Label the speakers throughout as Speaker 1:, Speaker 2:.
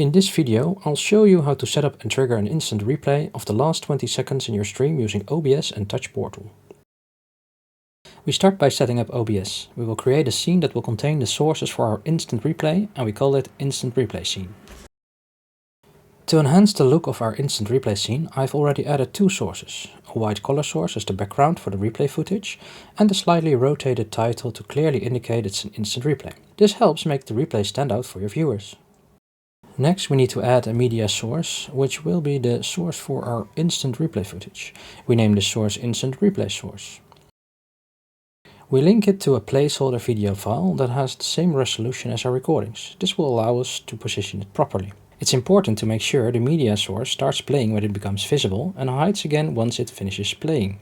Speaker 1: In this video, I'll show you how to set up and trigger an instant replay of the last 20 seconds in your stream using OBS and Touch Portal. We start by setting up OBS. We will create a scene that will contain the sources for our instant replay, and we call it Instant Replay Scene. To enhance the look of our instant replay scene, I've already added two sources, a white color source as the background for the replay footage, and a slightly rotated title to clearly indicate it's an instant replay. This helps make the replay stand out for your viewers. Next, we need to add a media source, which will be the source for our instant replay footage. We name this source Instant Replay Source. We link it to a placeholder video file that has the same resolution as our recordings. This will allow us to position it properly. It's important to make sure the media source starts playing when it becomes visible and hides again once it finishes playing.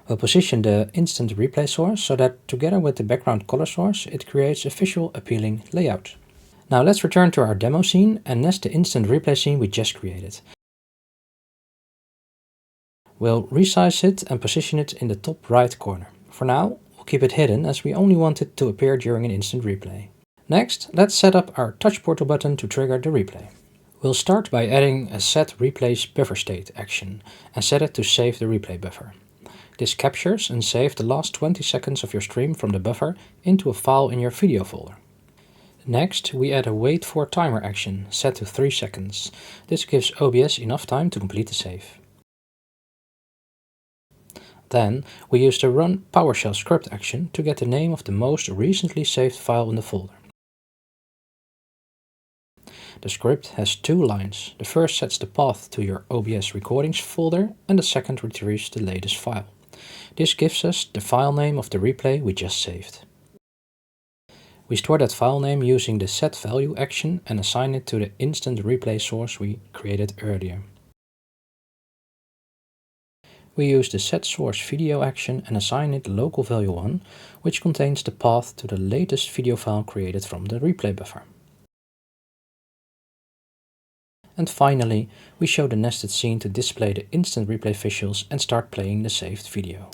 Speaker 1: We'll position the instant replay source so that together with the background color source it creates a visual appealing layout. Now let's return to our demo scene and nest the instant replay scene we just created. We'll resize it and position it in the top right corner. For now, we'll keep it hidden as we only want it to appear during an instant replay. Next, let's set up our Touch Portal button to trigger the replay. We'll start by adding a Set Replays Buffer State action and set it to save the replay buffer. This captures and saves the last 20 seconds of your stream from the buffer into a file in your video folder. Next, we add a Wait for Timer action, set to 3 seconds. This gives OBS enough time to complete the save. Then, we use the Run PowerShell script action to get the name of the most recently saved file in the folder. The script has two lines. The first sets the path to your OBS recordings folder and the second retrieves the latest file. This gives us the file name of the replay we just saved. We store that file name using the setValue action and assign it to the instant replay source we created earlier. We use the setSourceVideo action and assign it local value 1, which contains the path to the latest video file created from the replay buffer. And finally, we show the nested scene to display the instant replay visuals and start playing the saved video.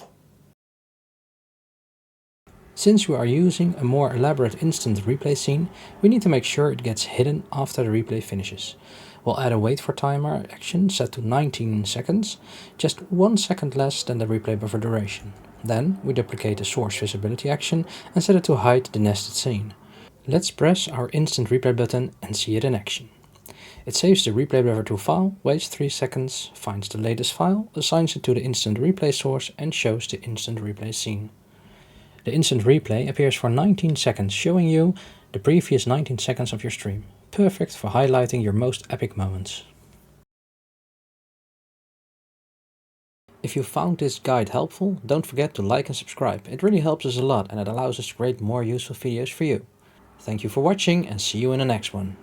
Speaker 1: Since we are using a more elaborate instant replay scene, we need to make sure it gets hidden after the replay finishes. We'll add a Wait for Timer action set to 19 seconds, just 1 second less than the replay buffer duration. Then we duplicate the Source Visibility action and set it to hide the nested scene. Let's press our instant replay button and see it in action. It saves the replay buffer to file, waits 3 seconds, finds the latest file, assigns it to the instant replay source and shows the instant replay scene. The instant replay appears for 19 seconds, showing you the previous 19 seconds of your stream. Perfect for highlighting your most epic moments. If you found this guide helpful, don't forget to like and subscribe. It really helps us a lot and it allows us to create more useful videos for you. Thank you for watching and see you in the next one.